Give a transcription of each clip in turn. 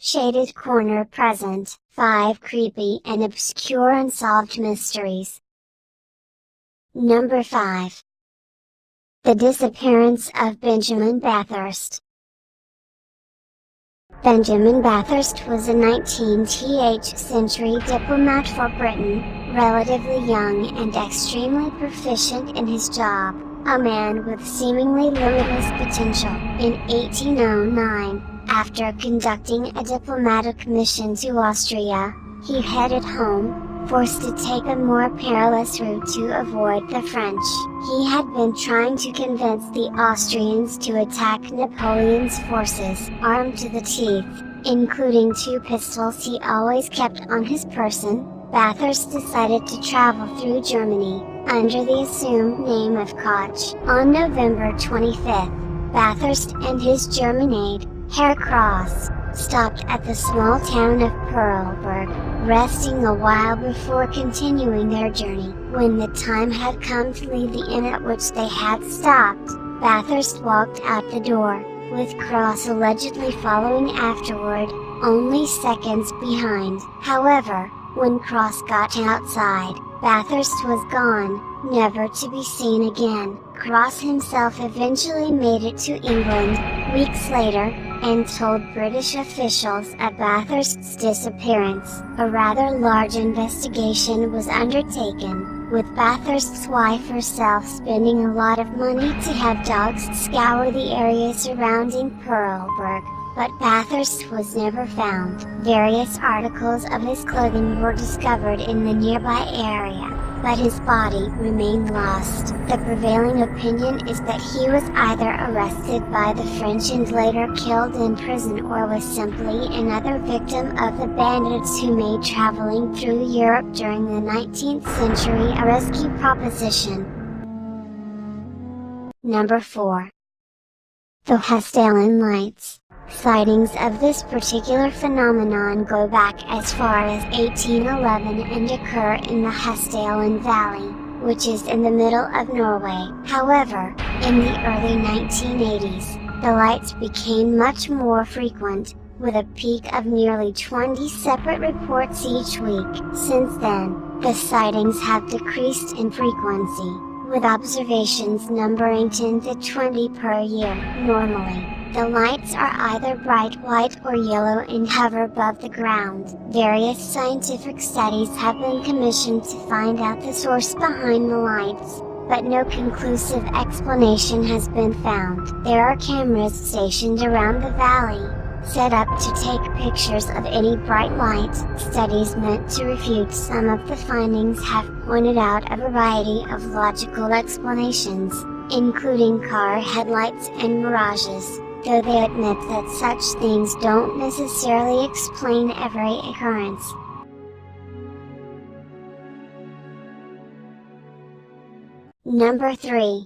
Shaded Corner present 5 creepy and obscure unsolved mysteries. Number 5. The disappearance of Benjamin Bathurst. Benjamin Bathurst was a 19th century diplomat for Britain, relatively young and extremely proficient in his job, a man with seemingly limitless potential. In 1809, after conducting a diplomatic mission to Austria, he headed home, forced to take a more perilous route to avoid the French. He had been trying to convince the Austrians to attack Napoleon's forces, armed to the teeth, including 2 pistols he always kept on his person. Bathurst decided to travel through Germany, under the assumed name of Koch. On November 25, Bathurst and his German aide, Herr Cross, stopped at the small town of Perlberg, resting a while before continuing their journey. When the time had come to leave the inn at which they had stopped, Bathurst walked out the door, with Cross allegedly following afterward, only seconds behind. However, when Cross got outside, Bathurst was gone, never to be seen again. Cross himself eventually made it to England, weeks later, and told British officials of Bathurst's disappearance. A rather large investigation was undertaken, with Bathurst's wife herself spending a lot of money to have dogs scour the area surrounding Perlberg, but Bathurst was never found. Various articles of his clothing were discovered in the nearby area, but his body remained lost. The prevailing opinion is that he was either arrested by the French and later killed in prison or was simply another victim of the bandits who made traveling through Europe during the 19th century a risky proposition. Number 4. The Hessdalen Lights. Sightings of this particular phenomenon go back as far as 1811 and occur in the Hessdalen Valley, which is in the middle of Norway. However, in the early 1980s, the lights became much more frequent, with a peak of nearly 20 separate reports each week. Since then, the sightings have decreased in frequency, with observations numbering 10 to 20 per year. Normally, the lights are either bright white or yellow and hover above the ground. Various scientific studies have been commissioned to find out the source behind the lights, but no conclusive explanation has been found. There are cameras stationed around the valley, set up to take pictures of any bright light. Studies meant to refute some of the findings have pointed out a variety of logical explanations, including car headlights and mirages, though they admit that such things don't necessarily explain every occurrence. Number 3.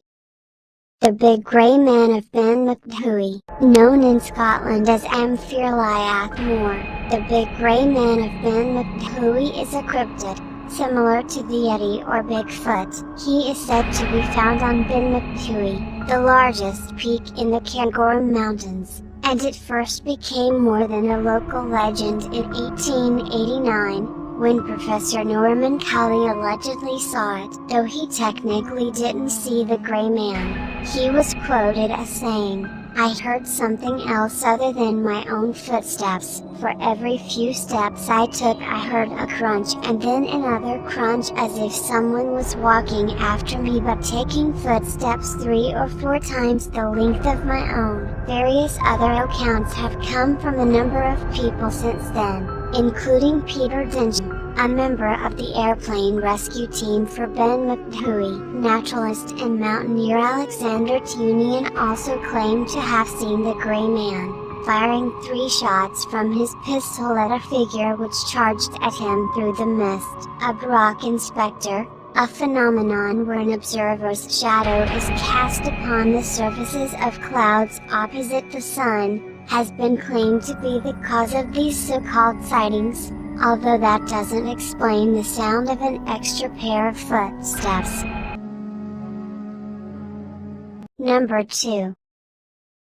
The Big Grey Man of Ben Macdhui, known in Scotland as Amphirliath Moor. The Big Grey Man of Ben Macdhui is a cryptid, similar to the Yeti or Bigfoot. He is said to be found on Ben Macdhui, the largest peak in the Cairngorm Mountains, and it first became more than a local legend in 1889, when Professor Norman Cully allegedly saw it. Though he technically didn't see the Grey Man, he was quoted as saying, "I heard something else other than my own footsteps. For every few steps I took I heard a crunch and then another crunch as if someone was walking after me but taking footsteps 3 or 4 times the length of my own." Various other accounts have come from a number of people since then, including Peter Dinge, a member of the airplane rescue team for Ben Macdhui. Naturalist and mountaineer Alexander Tunian also claimed to have seen the Grey Man, firing 3 shots from his pistol at a figure which charged at him through the mist. A rock inspector, a phenomenon where an observer's shadow is cast upon the surfaces of clouds opposite the sun, has been claimed to be the cause of these so-called sightings, although that doesn't explain the sound of an extra pair of footsteps. Number 2.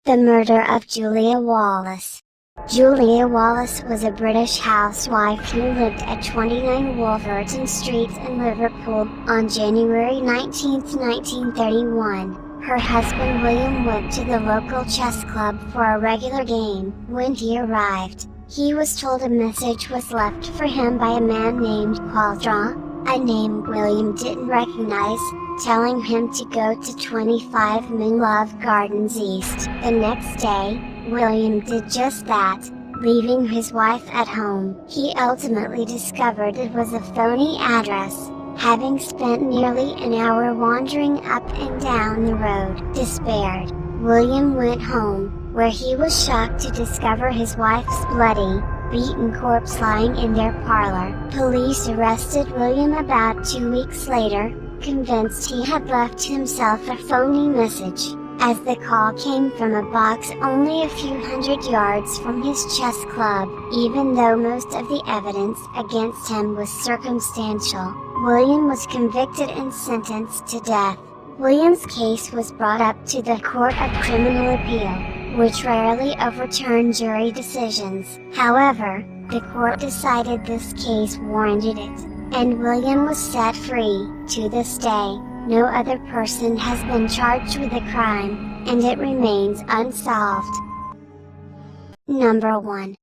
The Murder of Julia Wallace. Julia Wallace was a British housewife who lived at 29 Wolverton Street in Liverpool. On January 19, 1931, her husband William went to the local chess club for a regular game. When he arrived, he was told a message was left for him by a man named Qualdra, a name William didn't recognize, telling him to go to 25 Moonlove Gardens East. The next day, William did just that, leaving his wife at home. He ultimately discovered it was a phony address, having spent nearly an hour wandering up and down the road. Despaired, William went home, where he was shocked to discover his wife's bloody, beaten corpse lying in their parlor. Police arrested William about 2 weeks later, convinced he had left himself a phony message, as the call came from a box only a few hundred yards from his chess club. Even though most of the evidence against him was circumstantial, William was convicted and sentenced to death. William's case was brought up to the Court of Criminal Appeal, which rarely overturned jury decisions. However, the court decided this case warranted it, and William was set free. To this day, no other person has been charged with the crime, and it remains unsolved. Number 1.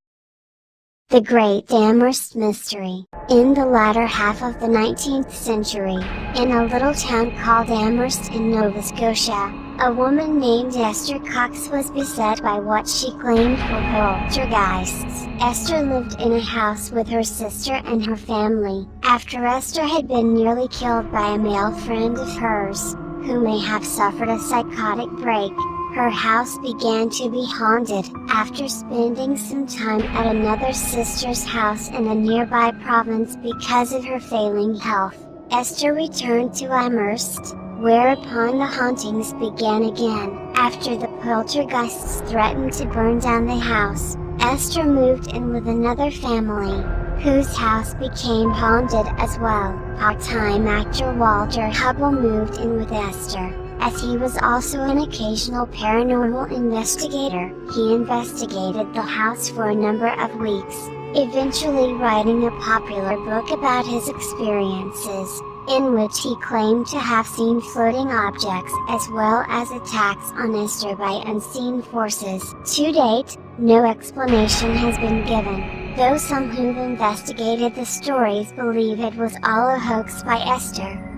The Great Amherst Mystery. In the latter half of the 19th century, in a little town called Amherst in Nova Scotia, a woman named Esther Cox was beset by what she claimed were poltergeists. Esther lived in a house with her sister and her family. After Esther had been nearly killed by a male friend of hers, who may have suffered a psychotic break, her house began to be haunted. After spending some time at another sister's house in a nearby province because of her failing health, Esther returned to Amherst, whereupon the hauntings began again. After the poltergeists threatened to burn down the house, Esther moved in with another family, whose house became haunted as well. Part-time actor Walter Hubble moved in with Esther, as he was also an occasional paranormal investigator. He investigated the house for a number of weeks, eventually writing a popular book about his experiences, in which he claimed to have seen floating objects as well as attacks on Esther by unseen forces. To date, no explanation has been given, though some who've investigated the stories believe it was all a hoax by Esther.